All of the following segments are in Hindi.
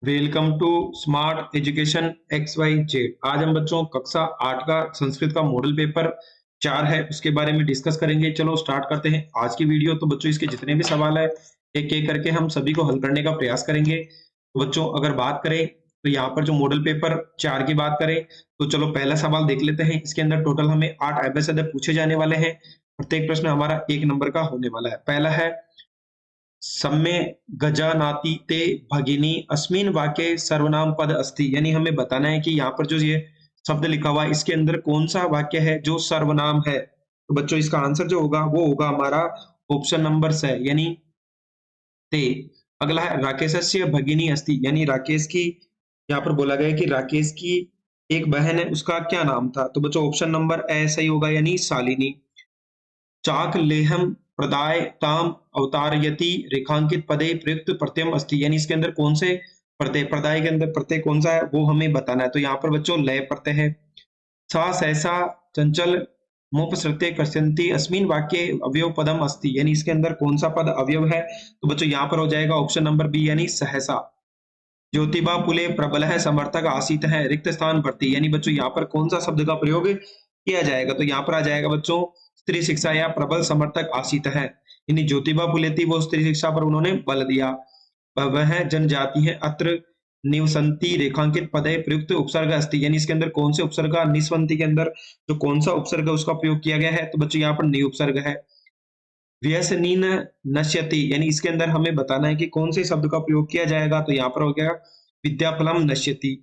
Welcome to smart education X Y Z. आज हम बच्चों कक्षा 8 का संस्कृत का मॉडल पेपर 4 है उसके बारे में डिस्कस करेंगे। चलो स्टार्ट करते हैं आज की वीडियो। तो बच्चों इसके जितने भी सवाल है एक एक करके हम सभी को हल करने का प्रयास करेंगे। तो बच्चों अगर बात करें तो यहाँ पर जो मॉडल पेपर 4 की बात करें तो चलो पहला सवाल देख लेते हैं। इसके अंदर टोटल हमें 8 एमएसएड पूछे जाने वाले हैं। प्रत्येक प्रश्न हमारा 1 नंबर का होने वाला है। पहला है सम्मे गजानाति ते भगिनी अस्मिन वाक्ये सर्वनाम पद अस्ति, यानी हमें बताना है कि यहाँ पर जो ये शब्द लिखा हुआ है इसके अंदर कौन सा वाक्य है जो सर्वनाम है। तो बच्चों इसका आंसर जो होगा वो होगा हमारा ऑप्शन नंबर से, यानी ते। अगला है राकेशस्य भगिनी अस्ति, यानी राकेश की यहाँ पर बोला गया है कि राकेश की एक बहन है, उसका क्या नाम था। तो बच्चों ऑप्शन नंबर ए सही होगा, यानी शालिनी। चाक लेहम प्रदाय ताम अवतारयति रेखांकित पदे प्रयुक्त प्रत्ययम अस्ति, यानी इसके अंदर कौन से प्रत्यय, प्रदाय के अंदर प्रत्यय कौन सा है वो हमें बताना है। तो यहाँ पर बच्चों लय प्रत्यय है। सा सहसा चंचल मोपसृत्य कर्षन्ति अस्मिन वाक्ये अवयव पदम अस्ति, यानी इसके अंदर कौन सा पद अवयव है। तो बच्चों यहाँ पर हो जाएगा ऑप्शन नंबर बी, यानी सहसा। ज्योतिबा फुले प्रबल है समर्थक आसीत है रिक्त स्थान भर्ती, यानी बच्चों यहाँ पर कौन सा शब्द का प्रयोग किया जाएगा। तो यहाँ पर आ जाएगा बच्चों स्त्री शिक्षा या प्रबल समर्थक आसीत है, यानी ज्योतिबा फुले थी वो स्त्री शिक्षा पर उन्होंने बल दिया। वह जनजाति है अत्र निवसंती रेखांकित पदे प्रयुक्त उपसर्ग अस्ति, यानी इसके अंदर कौन से उपसर्ग का निस्वंती के अंदर जो कौन सा उपसर्ग है उसका प्रयोग किया गया है। तो बच्चों यहाँ पर नि उपसर्ग है। व्यसनीन नश्यति, यानी इसके अंदर हमें बताना है कि कौन से शब्द का प्रयोग किया जाएगा। तो यहाँ पर हो गया विद्याफलम नश्यति।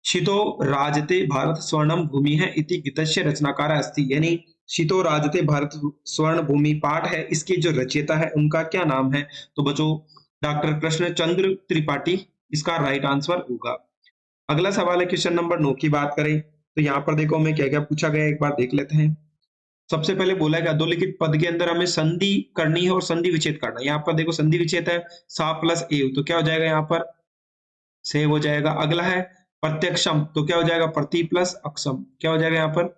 शितो राजते भारत स्वर्णम भूमि है इति गीतस्य रचनाकार अस्ति, यानी शितो राजते भारत स्वर्ण भूमि पाठ है, इसके जो रचयिता है उनका क्या नाम है। तो बच्चों डॉक्टर कृष्णचंद्र त्रिपाठी इसका राइट आंसर होगा। अगला सवाल है क्वेश्चन नंबर 9 की बात करें तो यहाँ पर देखो हमें क्या क्या पूछा गया है, एक बार देख लेते हैं। सबसे पहले बोला है अधोलिखित पद के अंदर हमें संधि करनी है और संधि विच्छेद करना है। यहाँ पर देखो संधि विच्छेद है सा प्लस एव, तो क्या हो जाएगा यहाँ पर सेव हो जाएगा। अगला है प्रत्यक्षम, तो क्या हो जाएगा प्रति प्लस अक्षम, क्या हो जाएगा यहाँ पर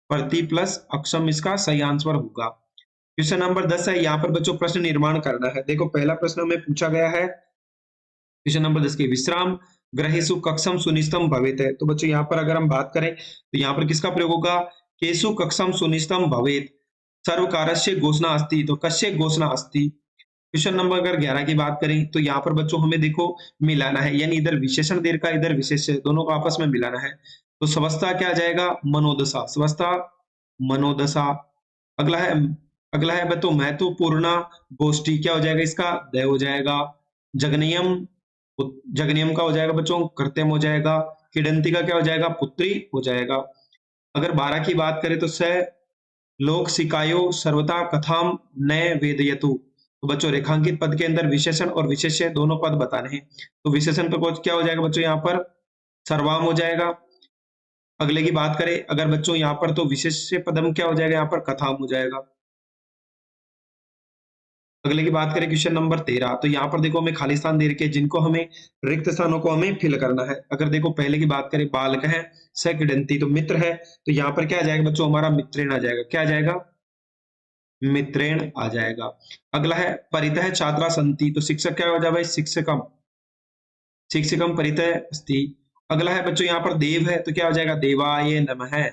प्रति प्लस अक्षम, इसका सही आंसर होगा। क्वेश्चन नंबर 10 है, यहाँ पर बच्चों प्रश्न निर्माण करना है। देखो पहला प्रश्न हमें पूछा गया है क्वेश्चन नंबर 10 की विश्राम ग्रहेसु कक्षम सुनिष्टम भवेत है। तो बच्चों यहाँ पर अगर हम बात करें तो यहाँ पर किसका प्रयोग होगा, केसु कक्षम सुनिष्टम भवेत सर्वकारस्य घोषणा अस्ति, तो कस्य घोषणा अस्ति। क्वेश्चन नंबर अगर 11 की बात करें तो यहाँ पर बच्चों हमें देखो मिलाना है, यानी इधर विशेषण दीर्घ का इधर विशेष्य दोनों को आपस में मिलाना है। तो स्वस्था क्या आ जाएगा मनोदशा, स्वस्था मनोदशा। अगला है अगला है बच्चों महत्वपूर्ण गोष्ठी, क्या हो जाएगा इसका दय हो जाएगा। जगनियम जगनियम का हो जाएगा बच्चों कृत्यम हो जाएगा। किडंती का क्या हो जाएगा पुत्री हो जाएगा। अगर 12 की बात करें तो स लोक सिकायो सर्वथा कथाम नय वेदयतु, तो बच्चों रेखांकित पद के अंदर विशेषण और विशेष्य दोनों पद बताने हैं। तो विशेषण पर क्या हो जाएगा बच्चों यहाँ पर सर्वाम हो जाएगा। अगले की बात करें अगर बच्चों यहाँ पर तो विशेष्य पदम क्या हो जाएगा यहाँ पर कथाम हो जाएगा। अगले की बात करें क्वेश्चन नंबर 13, तो यहाँ पर देखो हमें खाली स्थान दे रखे हैं जिनको हमें रिक्त स्थानों को हमें फिल करना है। अगर देखो पहले की बात करें बालक है सकिडंती, तो मित्र है तो यहाँ पर क्या आ जाएगा बच्चों हमारा मित्रेण आ जाएगा, क्या आ जाएगा मित्रेण आ जाएगा। अगला है परितः छात्रा संति, तो शिक्षक क्या हो जाएगा भाई शिक्षकम, शिक्षकम परितः अस्ति। अगला है बच्चों यहाँ पर देव है तो क्या हो जाएगा देवाय नमः।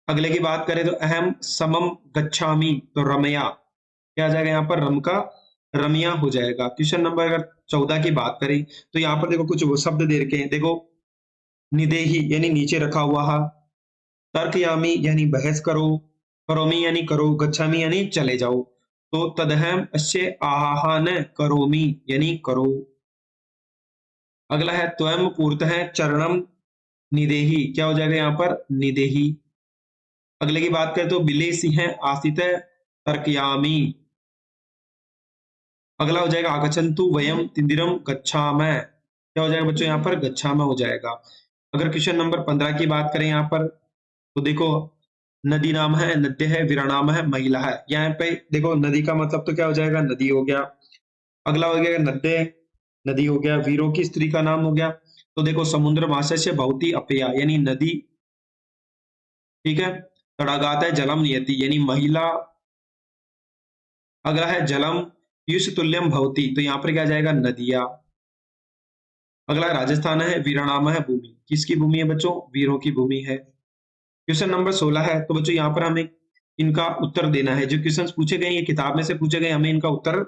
अगले की बात करें तो अहम समम गच्छामि, तो रमया क्या आ जाएगा यहाँ पर रम का रमिया हो जाएगा। क्वेश्चन नंबर अगर 14 की बात करें तो यहाँ पर देखो कुछ वो शब्द दे रखे हैं। देखो निदेही यानी नीचे रखा हुआ है, तर्कयामी यानी बहस करो, करोमी यानी करो, गच्छामी यानी चले जाओ। तो तदहम अश्य आहान करोमी यानी करो। अगला है त्वम पूर्तः चरणम निदेही, क्या हो जाएगा यहाँ पर निदेही। अगले की बात करें तो बिले सिंह आसित तर्कयामी। अगला हो जाएगा आगच्छन्तु वयम तिंदिरम गच्छामः, क्या हो जाएगा बच्चों यहाँ पर गच्छामः हो जाएगा। अगर क्वेश्चन नंबर 15 की बात करें यहाँ पर तो देखो नदी नाम है नद्य है विरानाम है महिला है, यहाँ पे देखो नदी का मतलब तो क्या हो जाएगा नदी हो गया। अगला हो गया नद्य नदी हो गया, वीरों की स्त्री का नाम हो गया। तो देखो समुद्र माशय से भवती अपया यानी नदी, ठीक है। तड़ागात है जलम नियति यानी महिला। अगला है जलम युष तुल्यम भवती, तो यहाँ पर क्या जाएगा नदिया। अगला राजस्थान है, वीरानाम है भूमि। किसकी भूमि है बच्चों? वीरों की भूमि है। क्वेश्चन नंबर 16 है, तो बच्चों यहाँ पर हमें इनका उत्तर देना है। जो क्वेश्चंस पूछे गए ये किताब में से पूछे गए, हमें इनका उत्तर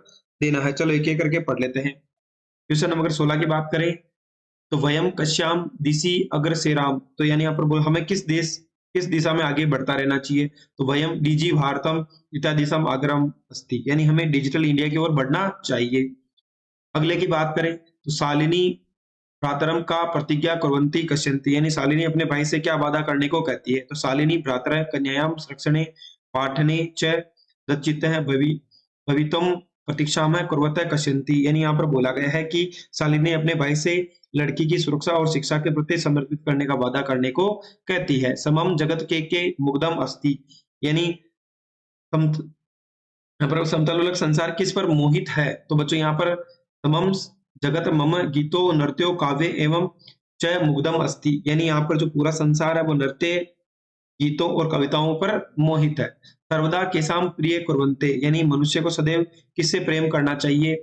देना है। चलो एक एक करके पढ़ लेते हैं। क्वेश्चन नंबर 16 की बात करें तो वयम कश्याम दिशि अग्रसेराम, तो यानी यहाँ पर बोल हमें किस दिशा में आगे बढ़ता रहना चाहिए? तो वयम डिजि भारतम इत्यादिशम अग्रम अस्ति, यानी हमें डिजिटल इंडिया की ओर बढ़ना चाहिए। अगले की बात करें तो शालिनी भ्रातरम का प्रतिज्ञा कुर्वन्ति कश्यन्ति, यानी शालिनी अपने भाई से क्या वादा करने को कहती है? तो शालिनी भ्रातर कन्यायाम रक्षणे पाठने च दच्चितः भवितुम प्रतीक्षामः कुर्वतः कश्यन्ति, यानी यहाँ पर बोला गया है कि शालिनी अपने भाई से लड़की की सुरक्षा और शिक्षा के प्रति समर्पित करने का वादा करने को कहती है। समम जगत के मुग्धम अस्ति, यानी सम यहाँ पर समतुल्य संसार किस पर मोहित है? तो बच्चों यहाँ पर समम जगत मम गीतो नृत्यो काव्य एवं च मुग्धम अस्ति, यानी यहाँ पर जो पूरा संसार है वो नृत्य, गीतों और कविताओं पर मोहित है। सर्वदा केसाम प्रिय कुर्वन्ते, यानी मनुष्य को सदैव किससे प्रेम करना चाहिए?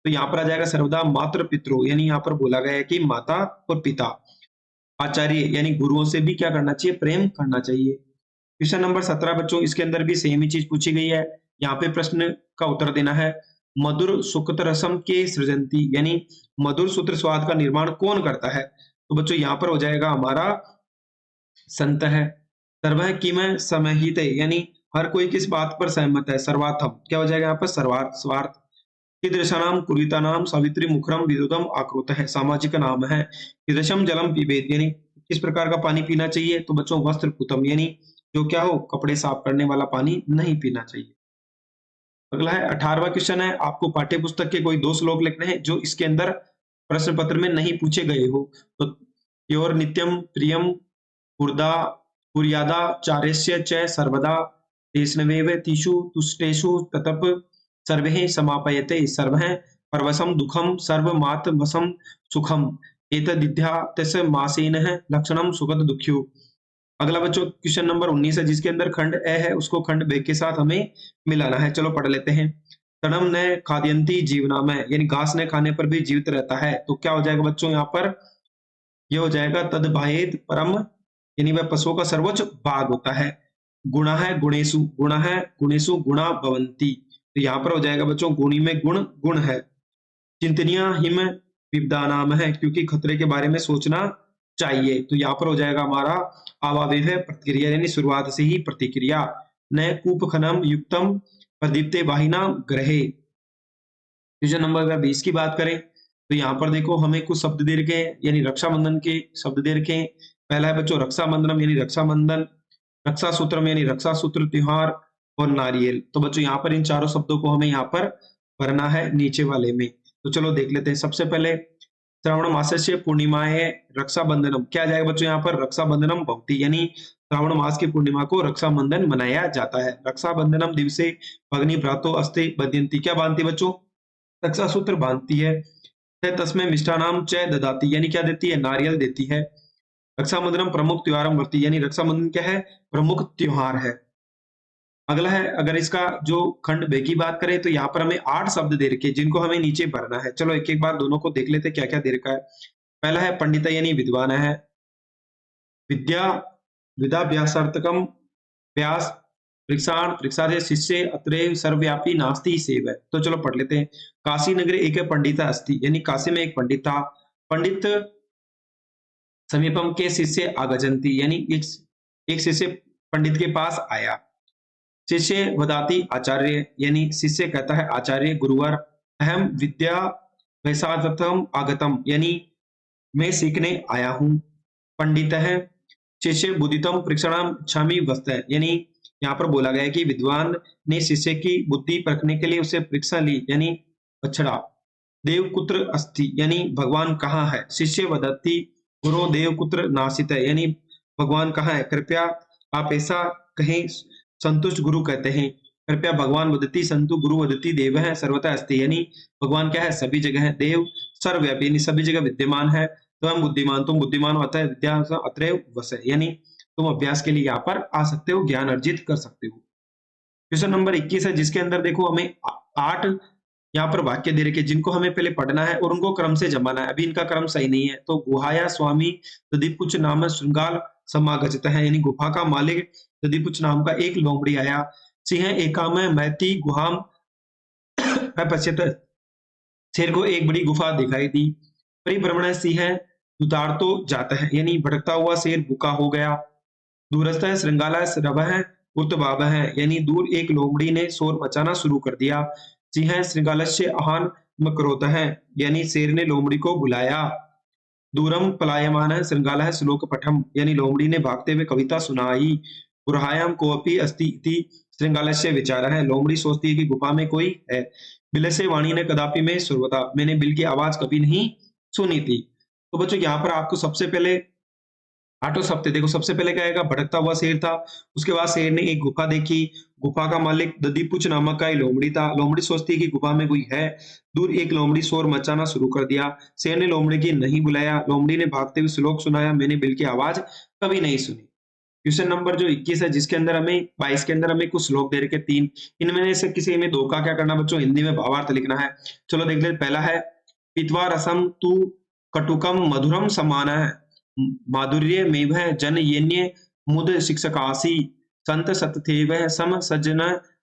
तो यहाँ पर आ जाएगा सर्वदा मातृ पितरो, यानी यहाँ पर बोला गया है कि माता और पिता, आचार्य यानी गुरुओं से भी क्या करना चाहिए? प्रेम करना चाहिए। क्वेश्चन नंबर 17 बच्चों, इसके अंदर भी सेम ही चीज पूछी गई है। यहाँ पे प्रश्न का उत्तर देना है। मधुर सुकृत रसम के सृजंती, यानी मधुर सूत्र स्वाद का निर्माण कौन करता है? तो बच्चों यहाँ पर हो जाएगा हमारा संत है। सर्वः किम समहिते, यानी हर कोई किस बात पर सहमत है? सर्वार्थम, क्या हो जाएगा यहाँ पर? सर्वार्थ, स्वार्थ। कीदृशानाम कुरीतानाम सावित्री मुखरम विदुदम आकृत है, सामाजिक नाम है। कीदृशम जलम पिबेत, यानी किस प्रकार का पानी पीना चाहिए? तो बच्चों वस्त्र पुतम, यानी जो क्या हो, कपड़े साफ करने वाला पानी नहीं पीना चाहिए। अगला है 18वां क्वेश्चन है, आपको पाठ्य पुस्तक के कोई 2 श्लोक लिखने हैं जो इसके अंदर प्रश्न पत्र में नहीं पूछे गए हो। तो योर नित्यम प्रियम पुरदा कुर्यादाचार्यस्य च सर्वदा तेष्णवेव तीषु तुष्टेषु ततप सर्वैः समापयते सर्वः परवशं दुःखं सर्वमात्मवशं सुखम् एतदिध्यात्स्य मासेनः लक्षणं सुखद दुःख्यो। अगला बच्चों क्वेश्चन नंबर 19 है, जिसके अंदर खंड ए है उसको खंड बे के साथ हमें मिलाना है। चलो पढ़ लेते हैं। तणम न खाद्यंती जीवनामय, यानी घास न खाने पर भी जीवित रहता है। तो क्या हो जाएगा बच्चों यहाँ पर? ये हो जाएगा तद भाएत परम, यानी वह पशुओं का सर्वोच्च भाग होता है। गुणा है गुणेशु, गुणा है गुणेशु गुणा भवंती, तो यहाँ पर हो जाएगा बच्चों गुणी में गुण गुण है। चिंतनिया हिम विपदा नाम है, क्योंकि खतरे के बारे में सोचना चाहिए। तो यहाँ पर हो जाएगा हमारा अवावेव है प्रतिक्रिया, यानी शुरुआत से ही प्रतिक्रिया। न कूप खनम युक्तम प्रदीप्ते वाहिना ग्रहे। क्वेश्चन नंबर 20 की बात करें तो यहाँ पर देखो हमें कुछ शब्द दे रखे हैं, यानी रक्षाबंधन के शब्द दे रखे हैं। पहला है बच्चों रक्षाबंधनम, यानी रक्षाबंधन। रक्षा सूत्रम, यानी रक्षा सूत्र त्योहार। और नारियल। तो बच्चों यहाँ पर इन चारों शब्दों को हमें यहाँ पर भरना है नीचे वाले में। तो चलो देख लेते हैं। सबसे पहले श्रावण मासस्य पूर्णिमाए रक्षाबंधनम, क्या आ जाएगा बच्चों यहाँ पर? रक्षाबंधनम भवति, यानी श्रावण मास की पूर्णिमा को रक्षाबंधन मनाया जाता है। रक्षाबंधनम दिवसे भगिनी भ्रातो अस्ते बध्यन्ति, क्या बांधती बच्चों? रक्षा सूत्र बांधती है। तस्मै मिष्ठानाम च ददाति, यानी क्या देती है? नारियल देती है। रक्षाबंधनम प्रमुख त्योहारम वर्ती, यानी रक्षाबंधन क्या है? प्रमुख त्योहार है। अगला है, अगर इसका जो खंड बे की बात करें तो यहाँ पर हमें 8 शब्द दे रखे हैं जिनको हमें नीचे भरना है। चलो एक एक बार दोनों को देख लेते हैं क्या क्या दे रखा है। पहला है पंडित, यानी विद्वान है। विद्या विद्याभ्यासार्थकम व्यास परीक्षाण परीक्षा शिष्य अत्रैव सर्वव्यापी नास्ति सेव है। तो चलो पढ़ लेते हैं। काशी नगरे एक पंडित अस्ति, यानी काशी में एक पंडित था। पंडित समीपम के शिष्य आगजंती, यानी एक शिष्य पंडित के पास आया। शिष्य वदाति आचार्य, यानी शिष्य कहता है आचार्य गुरुवर, अहम विद्या वैसार्थम आगतम, यानी मैं सीखने आया हूँ। पंडित है शिष्य बुद्धितम परीक्षणाम इच्छामि वस्तः, यानी यहाँ पर बोला गया है कि विद्वान ने शिष्य की बुद्धि परखने के लिए उससे परीक्षा ली, यानी बछड़ा। देवकुत्र अस्ति, यानी भगवान कहाँ है? शिष्य वदति गुरु देवकुत्र नासित है, यानी भगवान कहाँ है? कृपया आप ऐसा कहें, संतुष्ट गुरु कहते हैं। कृपया भगवान वदति संतु गुरु वदति देव है सर्वथा अस्ति, यानी भगवान क्या है? सभी जगह है। देव सर्वव्यापी, यानी सभी जगह विद्यमान है। तुम बुद्धिमान, तुम बुद्धिमान होता है विद्या अत्रैव वसः, यानी तुम अभ्यास के लिए यहाँ पर आ सकते हो, ज्ञान अर्जित कर सकते हो। क्वेश्चन नंबर 21 है, जिसके अंदर देखो हमें 8 यहाँ पर वाक्य दे रखे जिनको हमें पहले पढ़ना है और उनको क्रम से जमाना है। अभी इनका क्रम सही नहीं है। तो गुहाया स्वामी तदीपुच नाम श्रृंगाल समागजत है, यानी गुफा का मालिक तदीपुच नाम का एक लोमड़ी आया। सिंह एकाम मैती गुहाम पश्यत, शेर को एक बड़ी गुफा दिखाई दी। परिभ्रमण सिंह उतार तो जाता है, यानी भटकता हुआ शेर भूखा हो गया। दूरस्थ श्रृंगाला रवह उर्तवाव है, यानी दूर एक लोमड़ी ने शोर मचाना शुरू कर दिया। सिंह श्रृंगालस्य आहान मकरोत है, यानी शेर ने लोमड़ी को बुलाया। दूरम पलायमान श्रृंगाल श्लोक पठम, यानी लोमड़ी ने भागते हुए कविता सुनाई। गुरहायाम कोपी अस्ति इति श्रृंगालस्य विचार है, लोमड़ी सोचती है कि गुफा में कोई है। बिल से वाणी ने कदापि में सुरवता, मैंने बिल की आवाज कभी नहीं सुनी थी। तो बच्चों यहाँ पर आपको सबसे पहले आठों सप्ते देखो, सबसे पहले क्या आएगा, भटकता हुआ शेर था। उसके बाद शेर ने एक गुफा देखी, गुफा का मालिक ददीपुच नामक का एक लोमड़ी था। लोमड़ी सोचती है कि गुफा में कोई है। दूर एक लोमड़ी शोर मचाना शुरू कर दिया। शेर ने लोमड़ी की नहीं बुलाया। लोमड़ी ने भागते हुए श्लोक सुनाया, मैंने बिल की आवाज कभी नहीं सुनी। क्वेश्चन नंबर जो 21 है, जिसके अंदर हमें 22 के अंदर हमें कुछ श्लोक दे रखे 3, इनमें से किसी में 2 का क्या करना बच्चों, हिंदी में भावार्थ लिखना है। चलो देख ले, पहला है पीत्वा रसम तू कटुकम मधुरम समान है, माधुर्य मेव जनयन्य मुद शिक्षकासी, संत सतथेव सम सज्जन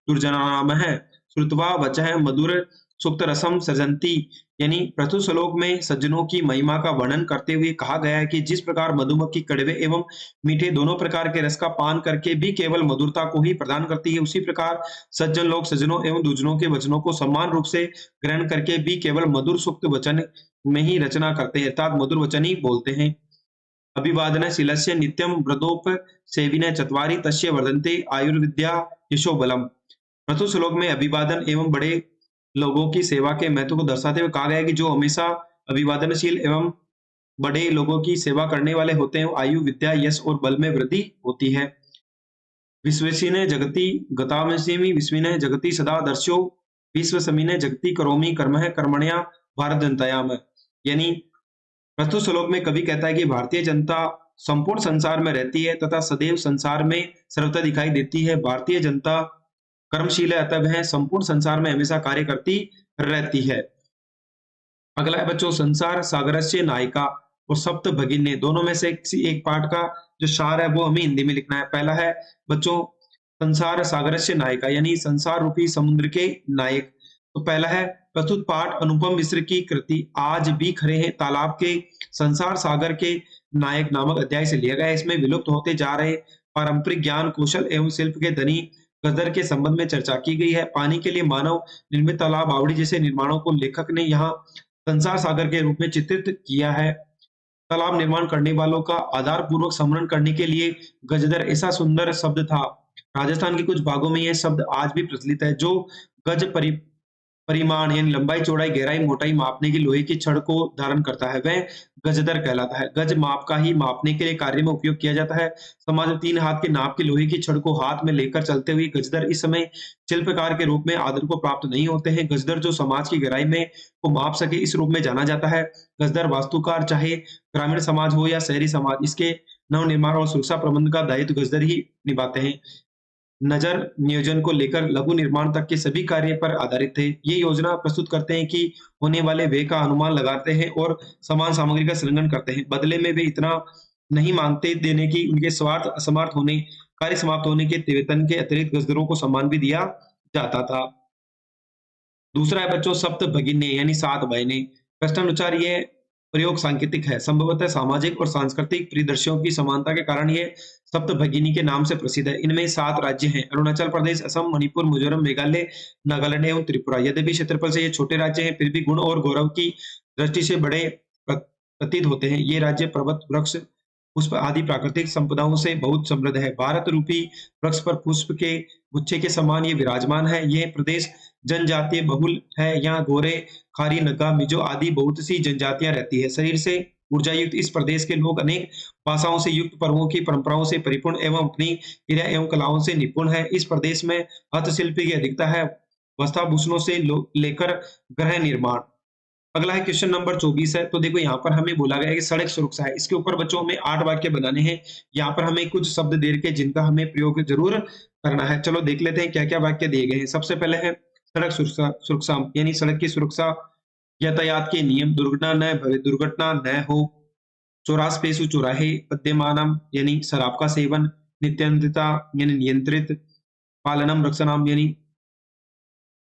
दुर्जनाम है, श्रुत्वा वचः मधुर सुक्त रसम सजंती, यानी प्रथु श्लोक में सज्जनों की महिमा का वर्णन करते हुए कहा गया है कि जिस प्रकार मधुमक्खी कड़वे एवं मीठे दोनों प्रकार के रस का पान करके भी केवल मधुरता को ही प्रदान करती है, उसी प्रकार सज्जन लोग सज्जनों एवं दुर्जनों के वचनों को समान रूप से ग्रहण करके भी केवल मधुर सुक्त वचन में ही रचना करते हैं, अर्थात मधुर वचन ही बोलते हैं। अभिवादन शीलस्य नित्यम व्रतोप सेविन चत्वारि तस्य वर्धन्ते आयुर्विद्या यशो बलम। प्रथम श्लोक में अभिवादन एवं बड़े लोगों की सेवा के महत्व को दर्शाते हुए कहा गया है कि जो हमेशा अभिवादनशील एवं बड़े लोगों की सेवा करने वाले होते हैं, आयु विद्या यश और बल में वृद्धि होती है। विश्वसिने जगति गतामसीमि विस्मिने जगति सदा दर्शो विश्वसमिने जगति करोमि कर्मः कर्मण्या भारत जनतायाम, यानी प्रस्तुत श्लोक में कवि कहता है कि भारतीय जनता संपूर्ण संसार में रहती है तथा सदैव संसार में सर्वथा दिखाई देती है। भारतीय जनता कर्मशील है, अतः वह संपूर्ण संसार में हमेशा कार्य करती रहती है। अगला है बच्चों संसार सागरस्य नायिका और सप्त भगिनी, दोनों में से किसी एक पाठ का जो सार है वो हमें हिंदी में लिखना है। पहला है बच्चों संसार सागरस्य नायिका, यानी संसार रूपी समुद्र के नायक। तो पहला है प्रस्तुत पाठ अनुपम मिश्र की कृति आज भी खड़े हैं तालाब के संसार सागर के नायक नामक अध्याय से लिया गया है। इसमें विलुप्त होते जा रहे पारंपरिक ज्ञान कौशल एवं शिल्प के धनी गदर के संबंध में चर्चा की गई है। पानी के लिए मानव निर्मित तालाब आवड़ी जैसे निर्माणों को लेखक ने यहाँ संसार सागर के रूप में चित्रित किया है। तालाब निर्माण करने वालों का आधार पूर्वक स्मरण करने के लिए गजदर ऐसा सुंदर शब्द था। राजस्थान के कुछ भागों में यह शब्द आज भी प्रचलित है। जो गज परिमाण यानी लंबाई चौड़ाई गहराई मोटाई मापने की लोहे की छड़ को धारण करता है वह गजदर कहलाता है। गज माप का ही मापने के लिए कार्य में उपयोग किया जाता है। समाज में 3 हाथ के नाप की लोहे की छड़ को हाथ में लेकर चलते हुए गजदर इस समय शिल्पकार के रूप में आदर को प्राप्त नहीं होते हैं। गजदर जो समाज की गहराई में को माप सके इस रूप में जाना जाता है। गजदर वास्तुकार चाहे ग्रामीण समाज हो या शहरी समाज, इसके नव निर्माण और सुरक्षा प्रबंध का दायित्व गजदर ही निभाते हैं। नजर नियोजन को लेकर लघु निर्माण तक के सभी कार्य पर आधारित थे। ये योजना प्रस्तुत करते हैं कि होने वाले व्यय का अनुमान लगाते हैं और समान सामग्री का संग्रहण करते हैं। बदले में वे इतना नहीं मांगते देने की उनके स्वार्थ असमर्थ होने कार्य समाप्त होने के वेतन के अतिरिक्त गजदरों को सम्मान भी दिया जाता था। दूसरा है बच्चों सप्त भगिनी यानी 7 बहनें। प्रश्नानुसार ये प्रयोग सांकेतिक है। संभवतः सामाजिक और सांस्कृतिक परिदृश्यों की समानता के कारण ये सप्त भगिनी के नाम से प्रसिद्ध है। इनमें 7 राज्य हैं, अरुणाचल प्रदेश, असम, मणिपुर, मिजोरम, मेघालय, नागालैंड एवं त्रिपुरा। यद्यपि क्षेत्रफल से ये छोटे राज्य हैं, फिर भी गुण और गौरव की दृष्टि से बड़े प्रतीत होते हैं। ये राज्य पर्वत, वृक्ष, पुष्प आदि प्राकृतिक संपदाओं से बहुत समृद्ध है। भारत रूपी वृक्ष पर पुष्प के गुच्छे के समान ये विराजमान है। यह प्रदेश जनजातीय बहुल है। यहाँ गोरे, खारी, नगा, मिजो आदि बहुत सी जनजातियां रहती है। शरीर से ऊर्जा युक्त इस प्रदेश के लोग अनेक भाषाओं से युक्त पर्वों की परंपराओं से परिपूर्ण एवं अपनी क्रिया एवं कलाओं से निपुण है। इस प्रदेश में हस्तशिल्प की अधिकता है, वस्त्राभूषणों से लेकर गृह निर्माण। अगला है क्वेश्चन नंबर 24 है। तो देखो यहाँ पर हमें बोला गया है कि सड़क सुरक्षा है। इसके ऊपर बच्चों हमें 8 वाक्य बनाने हैं। यहाँ पर हमें कुछ शब्द दे रखे जिनका हमें प्रयोग जरूर करना है। चलो देख लेते हैं क्या क्या वाक्य दिए गए हैं। सबसे पहले है सड़क सुरक्षा सुरक्षा यानी सड़क की सुरक्षा, यातायात के नियम, दुर्घटना न भवे, दुर्घटना न हो, चौरास्पेसु चौराहे, पद्यमानम यानी शराब का सेवन, नित्यंतता यानी नियंत्रित, पालनम रक्षणम यानी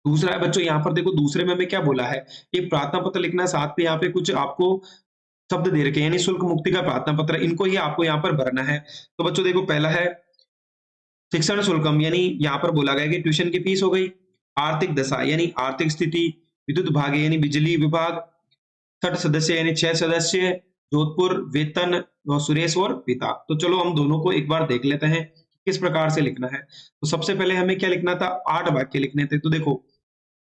दूसरा है बच्चों यहाँ पर देखो दूसरे में हमें क्या बोला है, एक प्रार्थना पत्र लिखना है, साथ में यहाँ पे कुछ आपको शब्द दे रखे हैं यानी शुल्क मुक्ति का प्रार्थना पत्र, इनको ही आपको यहाँ पर भरना है। तो बच्चों देखो पहला है शिक्षण शुल्कम यानी यहाँ पर बोला गया कि ट्यूशन की फीस हो गई, आर्थिक दशा यानी आर्थिक स्थिति, विद्युत भाग्य यानी बिजली विभाग, 6 सदस्य यानी 6 सदस्य, जोधपुर, वेतन और सुरेश और पिता। तो चलो हम दोनों को एक बार देख लेते हैं किस प्रकार से लिखना है। तो सबसे पहले हमें क्या लिखना था, 8 वाक्य लिखने थे। तो देखो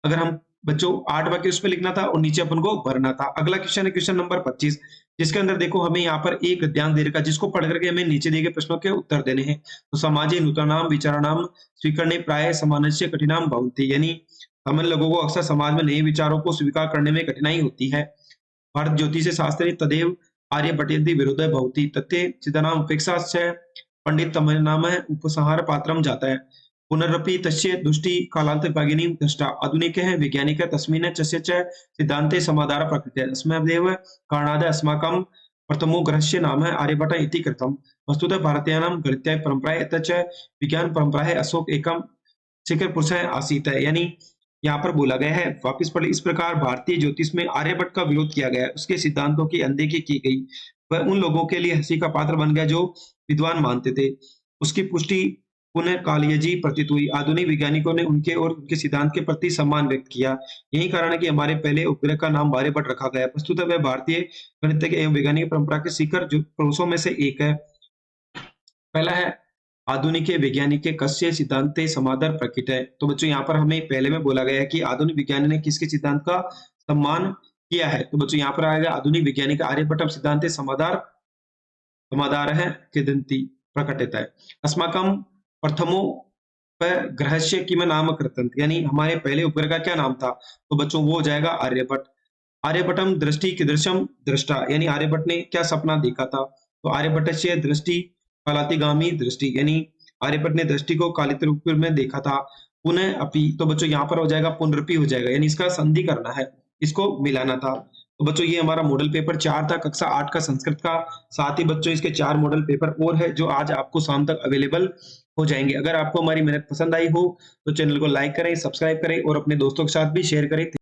अगर हम बच्चों 8 वाक्य उसपे लिखना था और नीचे अपन को भरना था। अगला क्वेश्चन है क्वेश्चन नंबर 25, जिसके अंदर देखो हमें यहाँ पर एक गद्यांश दे रखा है जिसको पढ़ करके हमें नीचे दिए गए प्रश्नों के उत्तर देने हैं। तो समाजे नूतनानाम विचाराणाम स्वीकरणे प्राय सामान्यस्य कठिनाम भवति यानी हम लोगों को अक्सर समाज में नए विचारों को स्वीकार करने में कठिनाई होती है। भारत ज्योतिष शास्त्रे तदेव आर्यभटेति विरोधः भवति तथ्ये चिदानाम अपेक्षाश्च पंडित तमन्नामः उपसंहार पात्रम जाता है। पुनरपि तस्य दृष्टि कालांतरभागिनी दृष्टा आधुनिकः वैज्ञानिकः तस्मिन् तस्य च सिद्धान्ते समाधार प्रकृतिः अस्मदेव कारणाद् अस्माकं प्रथमो ग्रहस्य नाम आर्यभट्ट इति कृतम्। वस्तुतः भारतीयानां गणितीय परंपराः तच्च विज्ञान परंपराः अशोक एकम शिखर पुरुषः आसीत् यानी यहाँ पर बोला गया है वापिस पढ़ इस प्रकार भारतीय ज्योतिष में आर्यभट्ट का विरोध किया गया, उसके सिद्धांतों की अनदेखी की गई, वह उन लोगों के लिए हंसी का पात्र बन गया जो विद्वान मानते थे। उसकी पुष्टि पुनः कालियजी प्रतीत हुई, आधुनिक वैज्ञानिकों ने उनके और उनके सिद्धांत के प्रति सम्मान व्यक्त किया। यही कारण है कि हमारे पहले उपग्रह का नाम आर्यभट्ट रखा गया। वस्तुतः वह भारतीय गणितज्ञ एवं वैज्ञानिक परंपरा के शिखर पुरुषों में से एक है। पहला है आधुनिक वैज्ञानिक के कस्य सिद्धांते समादर प्रकृत है। तो बच्चों यहाँ पर हमें पहले में बोला गया है कि आधुनिक विज्ञानी ने किसके सिद्धांत का सम्मान किया है। तो बच्चों यहाँ पर आएगा आधुनिक वैज्ञानिक आर्यभट्ट सिद्धांते समादार समादार है किदंती प्रकटित है। अस्माकं प्रथमो ग्रहस्य किम नाम कृतंत यानी हमारे पहले उपग्रह का क्या नाम था। तो बच्चों वो हो जाएगा आर्यभट्ट। आर्यभट्टम दृष्टि कीदृशम दृष्टा यानी आर्यभट्ट ने क्या सपना देखा था। तो आर्यभट्ट से दृष्टि कालातिगामी दृष्टि यानी आर्यभट्ट ने दृष्टि को कालित रूप में देखा था। पुनः अपि तो बच्चों यहाँ पर हो जाएगा पुनरपि हो जाएगा यानी इसका संधि करना है, इसको मिलाना था। तो बच्चों ये हमारा मॉडल पेपर 4 था कक्षा 8 का संस्कृत का। साथ ही बच्चों इसके 4 मॉडल पेपर और है जो आज आपको शाम तक अवेलेबल हो जाएंगे। अगर आपको हमारी मेहनत पसंद आई हो तो चैनल को लाइक करें, सब्सक्राइब करें और अपने दोस्तों के साथ भी शेयर करें।